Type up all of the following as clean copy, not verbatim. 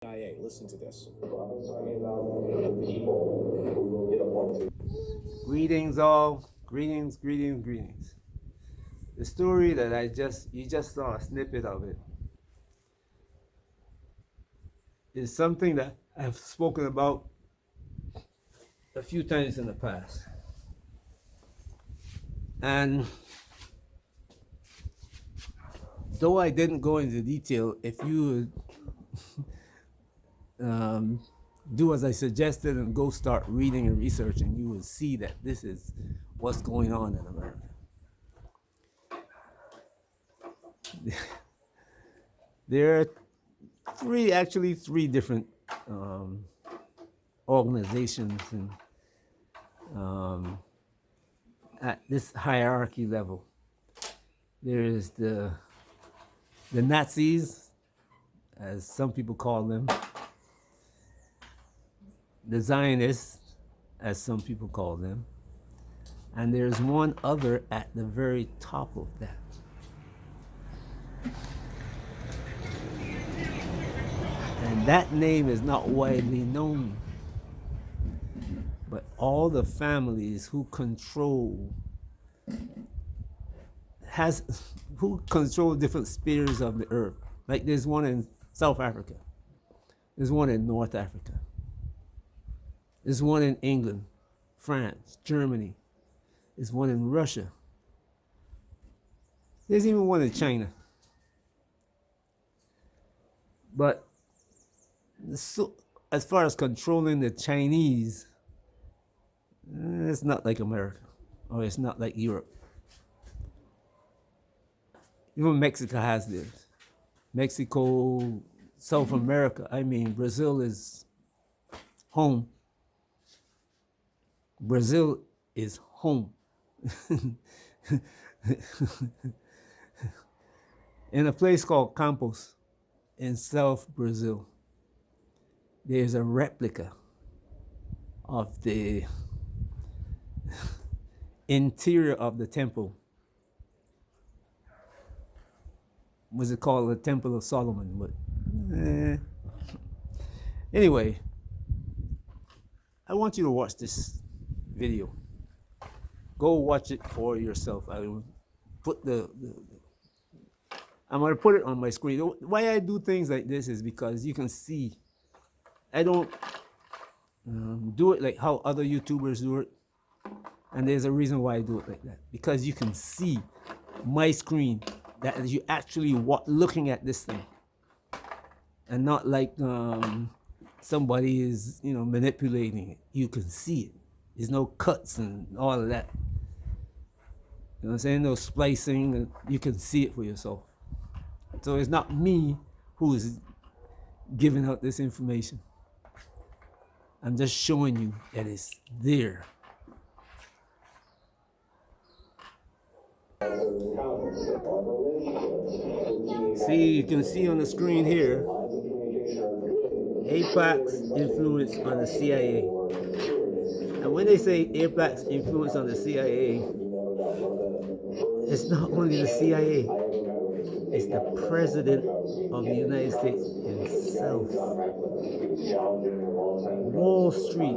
CIA. Listen to this. Greetings all, greetings, greetings, greetings. The story that you just saw a snippet of it is something that I've spoken about a few times in the past. And though I didn't go into detail, if you would do as I suggested and go start reading and researching, you will see that this is what's going on in America. There are three different organizations and at this hierarchy level. There is the Nazis, as some people call them, the Zionists, as some people call them, and there's one other at the very top of that. And that name is not widely known, but all the families who control different spheres of the earth. Like there's one in South Africa, there's one in North Africa, there's one in England, France, Germany, there's one in Russia, there's even one in China. But so, as far as controlling the Chinese, it's not like America, or it's not like Europe. Even Mexico has this. Mexico, South America, Brazil is home. Brazil is home. In a place called Campos in South Brazil, there's a replica of the interior of the temple. Was it called the Temple of Solomon? But anyway, I want you to watch this video. Go watch it for yourself. I will put I'm gonna put it on my screen. Why I do things like this is because you can see. I don't do it like how other YouTubers do it, and there's a reason why I do it like that. Because you can see my screen, that you actually looking at this thing, and not like somebody is manipulating it. You can see it. There's no cuts and all of that. You know what I'm saying? No splicing. And you can see it for yourself. So it's not me who is giving out this information. I'm just showing you that it's there. See, you can see on the screen here, AIPAC's influence on the CIA. And when they say AIPAC's influence on the CIA, it's not only the CIA, it's the President of the United States himself. Wall Street.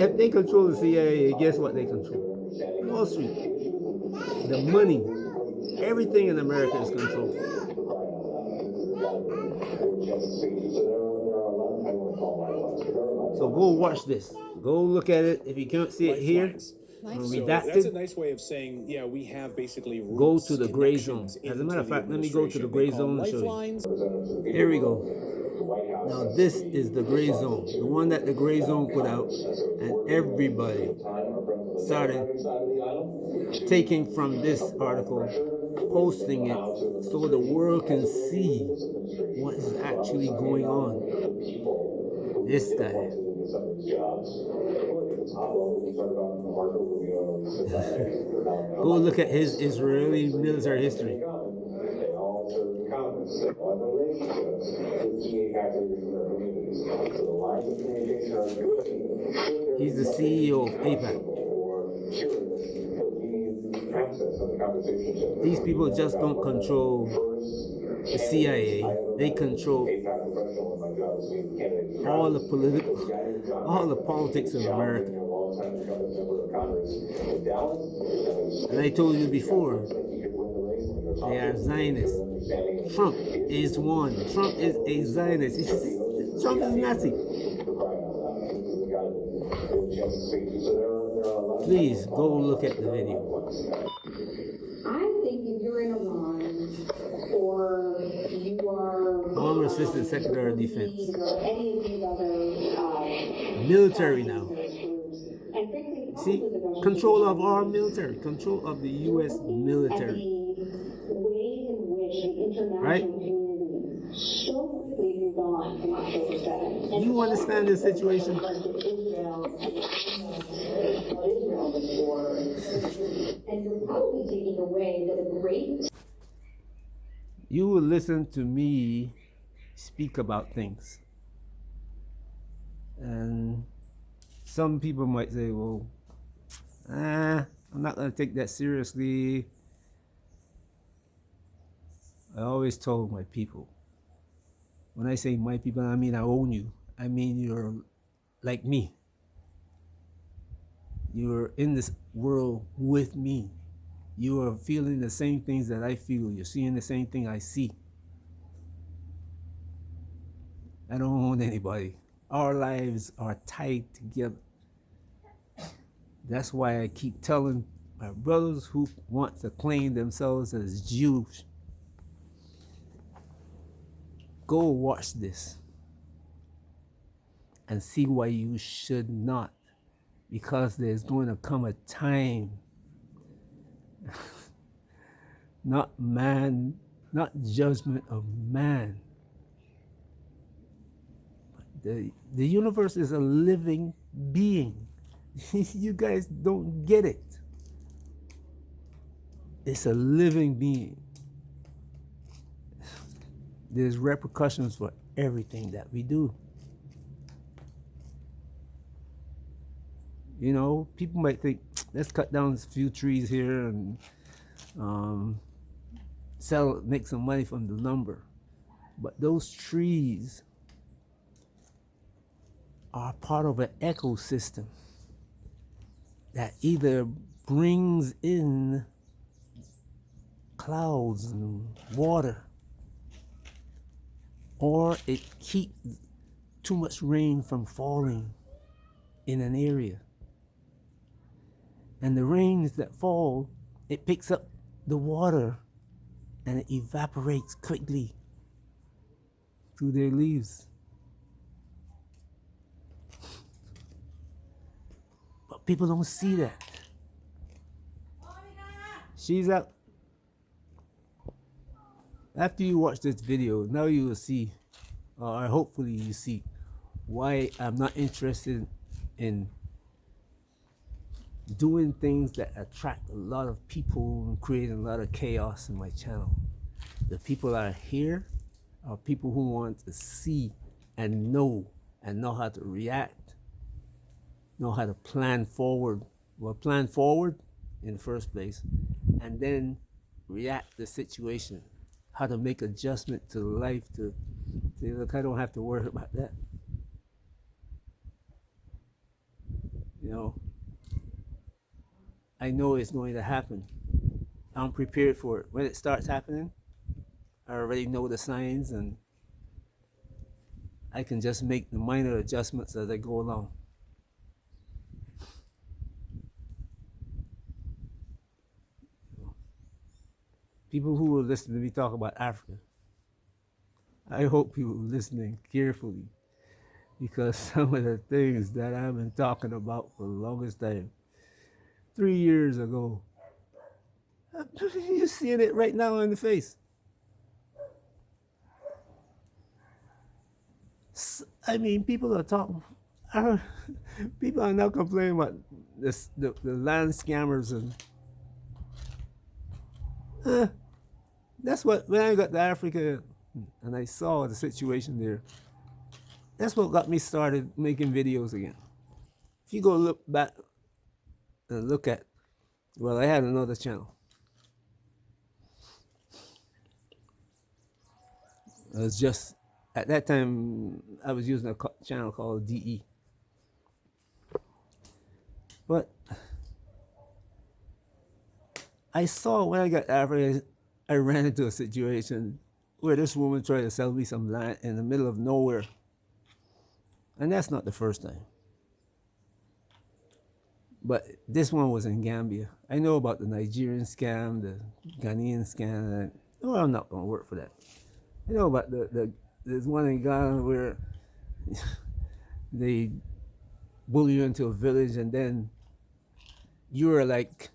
If they control the CIA, guess what they control? Wall Street. The money. Everything in America is controlled. So go watch this. Go look at it. If you can't see it here, redacted. That's a nice way of saying, yeah, we have basically go to the gray zone. As a matter of fact, let me go to the gray zone and show you. Here we go. Now this is the gray zone, the one that the gray zone put out, and everybody started taking from this article, posting it so the world can see what is actually going on. This guy. Go look at his Israeli military history. He's the CEO of AIPAC. These people just don't control the CIA. They control all the all the politics of America. And I told you before, they are Zionists. Trump is one. Trump is a Zionist. Trump is Nazi. Please go look at the video. I think if you're in Iran or you are Former Assistant Secretary of Defense. or any of these other Military now. and frankly, See, control of our military, control of the U.S. military. the way in which the international Right? community so quickly moved on from October 7th. You understand the situation? And you're probably taking away the great. You will listen to me speak about things. And some people might say, well, I'm not going to take that seriously. I always told my people, when I say my people, I mean I own you. I mean you're like me. You're in this world with me. You are feeling the same things that I feel. You're seeing the same thing I see. I don't own anybody. Our lives are tied together. That's why I keep telling my brothers who want to claim themselves as Jews, go watch this and see why you should not. Because there's going to come a time, not judgment of man. The universe is a living being. You guys don't get it. It's a living being. There's repercussions for everything that we do. You know, people might think, let's cut down a few trees here and make some money from the lumber. But those trees are part of an ecosystem that either brings in clouds and water, or it keeps too much rain from falling in an area. And the rains that fall, it picks up the water and it evaporates quickly through their leaves. But people don't see that. She's up. After you watch this video, now you will see, or hopefully you see, why I'm not interested in doing things that attract a lot of people and create a lot of chaos in my channel. The people that are here are people who want to see and know how to react, know how to plan forward. Well, plan forward in the first place, and then react to the situation, how to make adjustment to life, to look, I don't have to worry about that. You know, I know it's going to happen. I'm prepared for it. When it starts happening, I already know the signs, and I can just make the minor adjustments as I go along. People who will listen to me talk about Africa, I hope you were listening carefully, because some of the things that I've been talking about for the longest time, 3 years ago, you're seeing it right now in the face. I mean, people are talking, people are now complaining about this, the land scammers, and that's what, when I got to Africa and I saw the situation there, that's what got me started making videos again. If you go look back and look at, well, I had another channel. It was just at that time I was using a channel called DE. But I saw when I got Africa, I ran into a situation where this woman tried to sell me some land in the middle of nowhere. And that's not the first time. But this one was in Gambia. I know about the Nigerian scam, the Ghanaian scam. And, well, I'm not going to work for that. I know about there's one in Ghana where they bully you into a village, and then you're like,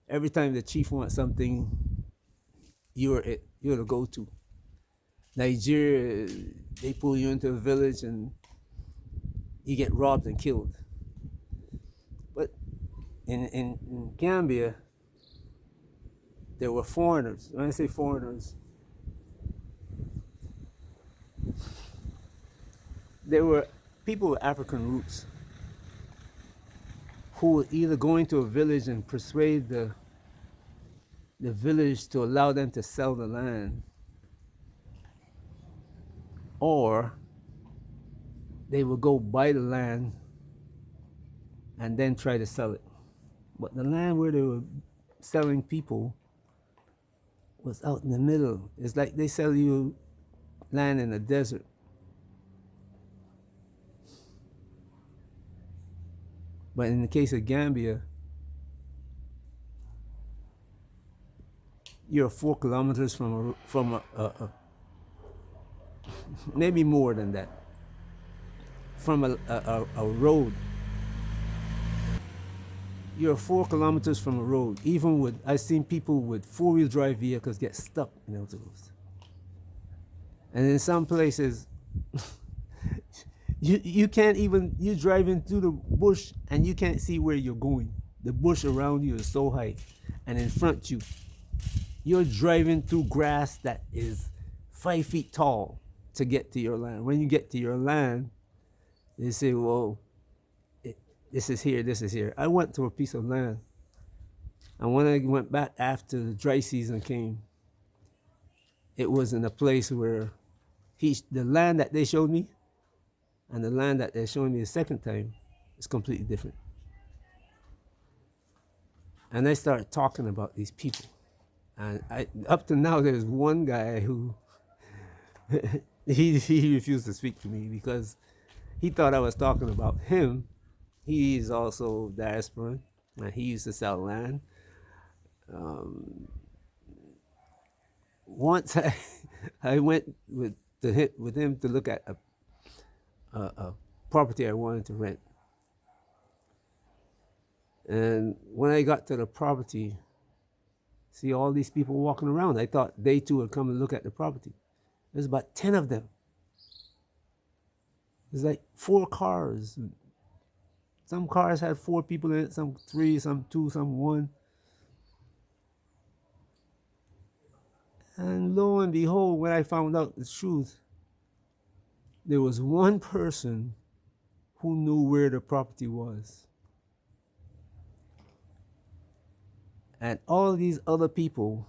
every time the chief wants something, you're it. You're the go-to. Nigeria, they pull you into a village and you get robbed and killed. But in Gambia, there were foreigners. When I say foreigners, there were people with African roots who would either go into a village and persuade the village to allow them to sell the land, or they would go buy the land and then try to sell it. But the land where they were selling people was out in the middle. It's like they sell you land in the desert. But in the case of Gambia, you're 4 kilometers from a maybe more than that, from a road. You're 4 kilometers from a road. Even with, I've seen people with 4-wheel drive vehicles get stuck in those roads. And in some places, you can't even, you're driving through the bush and you can't see where you're going. The bush around you is so high, and in front you, you're driving through grass that is 5 feet tall to get to your land. When you get to your land, they say, well, this is here, this is here. I went to a piece of land, and when I went back after the dry season came, it was in a place where the land that they showed me and the land that they're showing me the second time is completely different. And I started talking about these people. And up to now, there's one guy who, he refused to speak to me because he thought I was talking about him. He is also diasporan, and he used to sell land. Once I went with him to look at a property I wanted to rent. And when I got to the property, see all these people walking around, I thought they too would come and look at the property. There's about 10 of them. There's like 4 cars. Some cars had 4 people in it, some 3, some 2, some 1. And lo and behold, when I found out the truth, there was one person who knew where the property was. And all these other people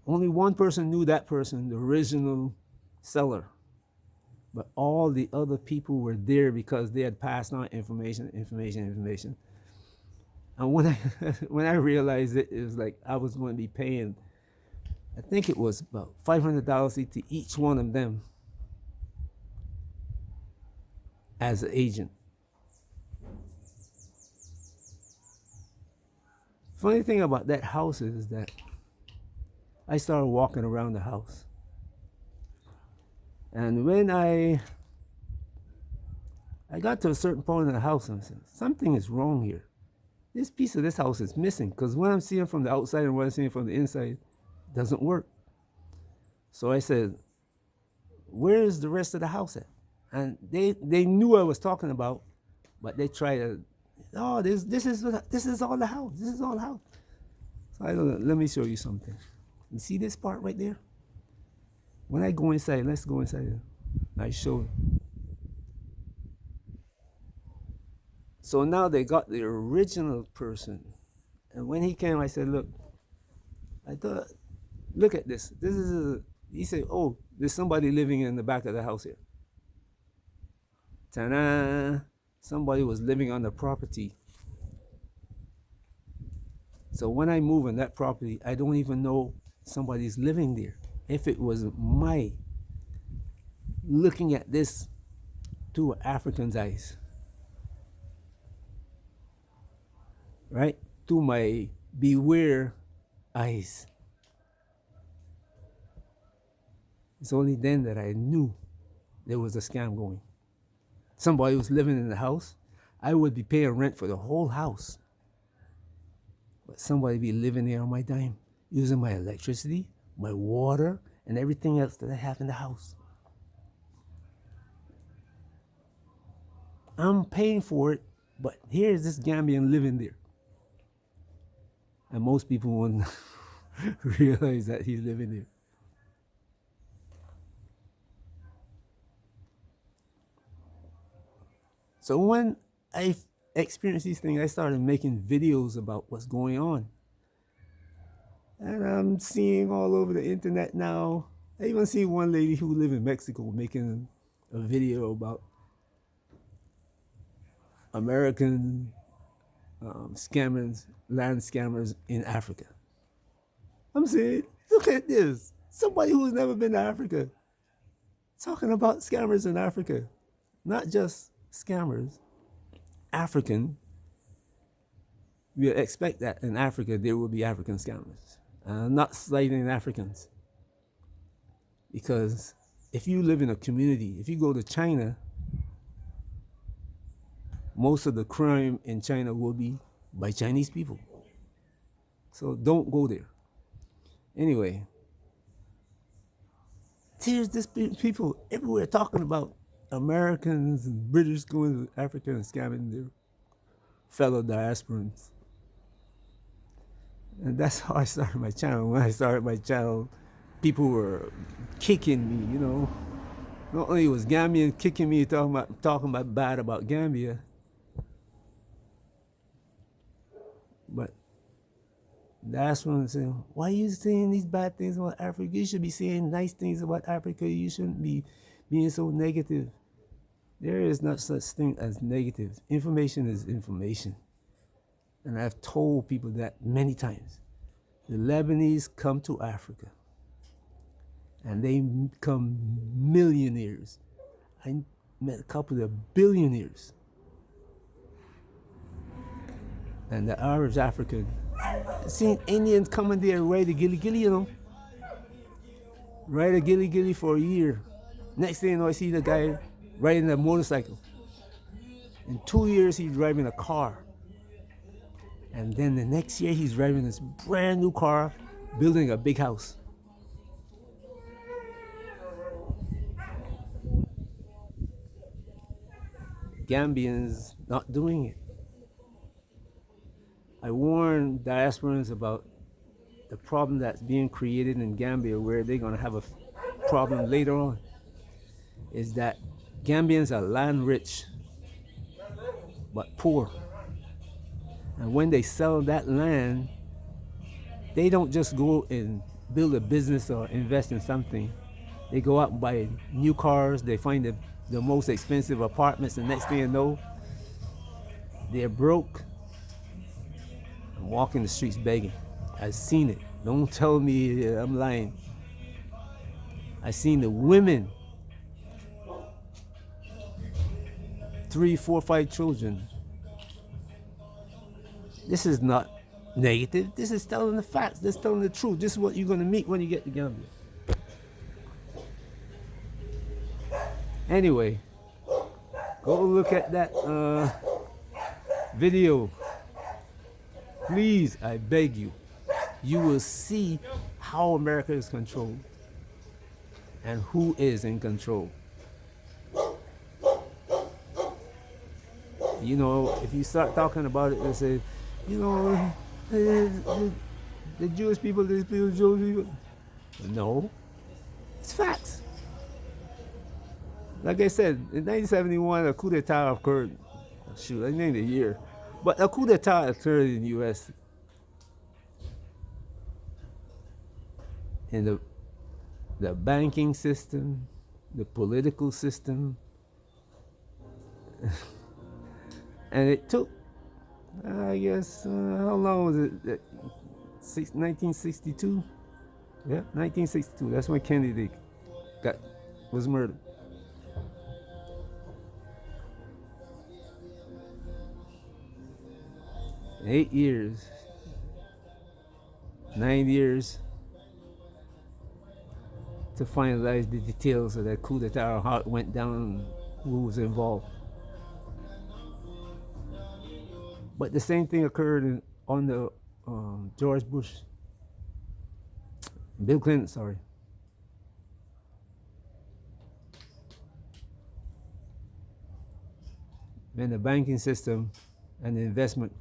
only one person knew that person, the original seller. But all the other people were there because they had passed on information. And when I realized it, it was like I was going to be paying, I think it was about $500 to each one of them as an agent. Funny thing about that house is that I started walking around the house. And when I got to a certain point in the house, and I said, something is wrong here. This piece of this house is missing, because what I'm seeing from the outside and what I'm seeing from the inside doesn't work. So I said, where is the rest of the house at? And they knew what I was talking about, but they tried to, oh, this is all the house. This is all the house. So I don't know, let me show you something. You see this part right there? When I go inside, let's go inside. I show it. So now they got the original person, And when he came, I said, look, I thought, look at this. This is a, he said, oh, there's somebody living in the back of the house here. Ta-da! Somebody was living on the property. So when I move on that property, I don't even know somebody's living there. If it was my looking at this through an African's eyes, right? Through my beware eyes. It's only then that I knew there was a scam going. Somebody was living in the house. I would be paying rent for the whole house. But somebody be living there on my dime, using my electricity, my water, and everything else that I have in the house. I'm paying for it, but here's this Gambian living there. And most people won't realize that he's living there. So when I experienced these things, I started making videos about what's going on. And I'm seeing all over the internet now. I even see one lady who lives in Mexico making a video about American scammers, land scammers in Africa. I'm saying, look at this. Somebody who's never been to Africa talking about scammers in Africa. Not just scammers, African. We expect that in Africa there will be African scammers. I'm not slighting Africans. Because if you live in a community, if you go to China, most of the crime in China will be by Chinese people. So don't go there. Anyway, there's this people everywhere talking about Americans and British going to Africa and scamming their fellow diasporans. And that's how I started my channel. When I started my channel, people were kicking me, you know. Not only was Gambian kicking me, talking about bad about Gambia, but that's when I'm saying, why are you saying these bad things about Africa? You should be saying nice things about Africa. You shouldn't be being so negative. There is not such thing as negative. Information is information. And I've told people that many times. The Lebanese come to Africa and they become millionaires. I met a couple of billionaires. And the average African, I've seen Indians coming there ride a gilly gilly, you know. Ride a gilly gilly for a year. Next thing you know, I see the guy riding a motorcycle. In 2 years, he's driving a car. And then the next year, he's driving this brand new car, building a big house. Gambians not doing it. I warn diasporans about the problem that's being created in Gambia, where they're going to have a problem later on, is that Gambians are land rich, but poor. And when they sell that land, they don't just go and build a business or invest in something. They go out and buy new cars, they find the most expensive apartments, and next thing you know, they're broke and walking the streets begging. I've seen it. Don't tell me I'm lying. I've seen the women, 3, 4, 5 children. This is not negative. This is telling the facts. This is telling the truth. This is what you're going to meet when you get to Gambia. Anyway, go look at that video. Please, I beg you. You will see how America is controlled and who is in control. You know, if you start talking about it and say, you know, the Jewish people, these people, Jewish people. No, it's facts. Like I said, in 1971, a coup d'etat occurred. Shoot, I named the year. But a coup d'etat occurred in the U.S. in the banking system, the political system, and it took, I guess, how long was it? 1962? Yeah, 1962. That's when Kennedy was murdered. 8 years, 9 years to finalize the details of that coup d'etat, how it went down, who was involved. But the same thing occurred on the George Bush, Bill Clinton, sorry. When the banking system and the investment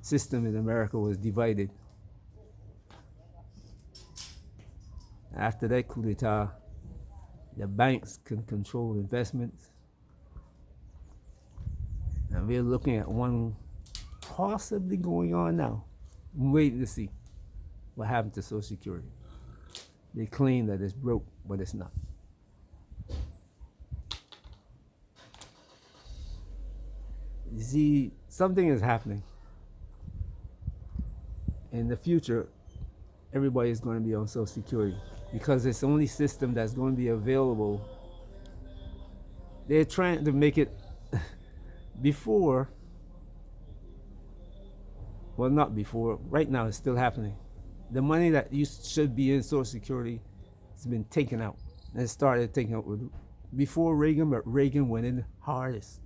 system in America was divided. After that coup d'etat, the banks can control investments. And we're looking at one possibly going on now. I'm waiting to see what happened to Social Security. They claim that it's broke, but it's not. You see, something is happening. In the future, everybody is going to be on Social Security because it's the only system that's going to be available. They're trying to make it before, well, not before, right now it's still happening. The money that should be in Social Security has been taken out. And it started taking out before Reagan, but Reagan went in hardest.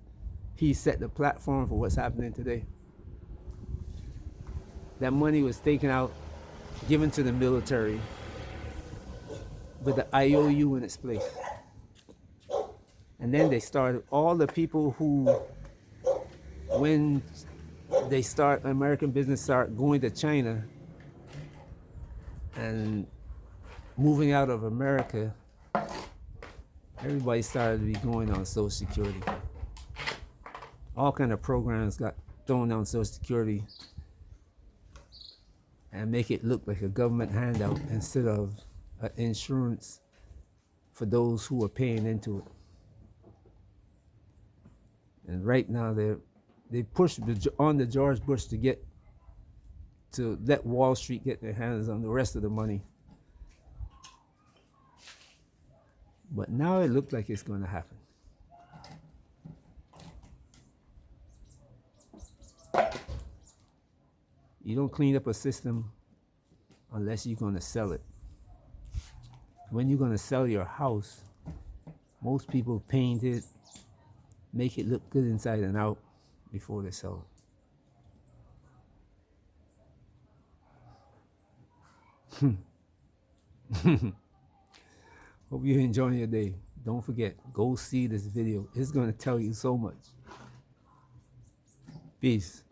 He set the platform for what's happening today. That money was taken out, given to the military, with the IOU in its place. And then they started, all the people who, when they start, American business start going to China and moving out of America, everybody started to be going on Social Security. All kind of programs got thrown on Social Security and make it look like a government handout instead of an insurance for those who are paying into it. And right now they pushed on the George Bush to let Wall Street get their hands on the rest of the money. But now it looks like it's going to happen. You don't clean up a system unless you're going to sell it. When you're going to sell your house, most people paint it, make it look good inside and out before they sell it. Hope you're enjoying your day. Don't forget, go see this video. It's going to tell you so much. Peace.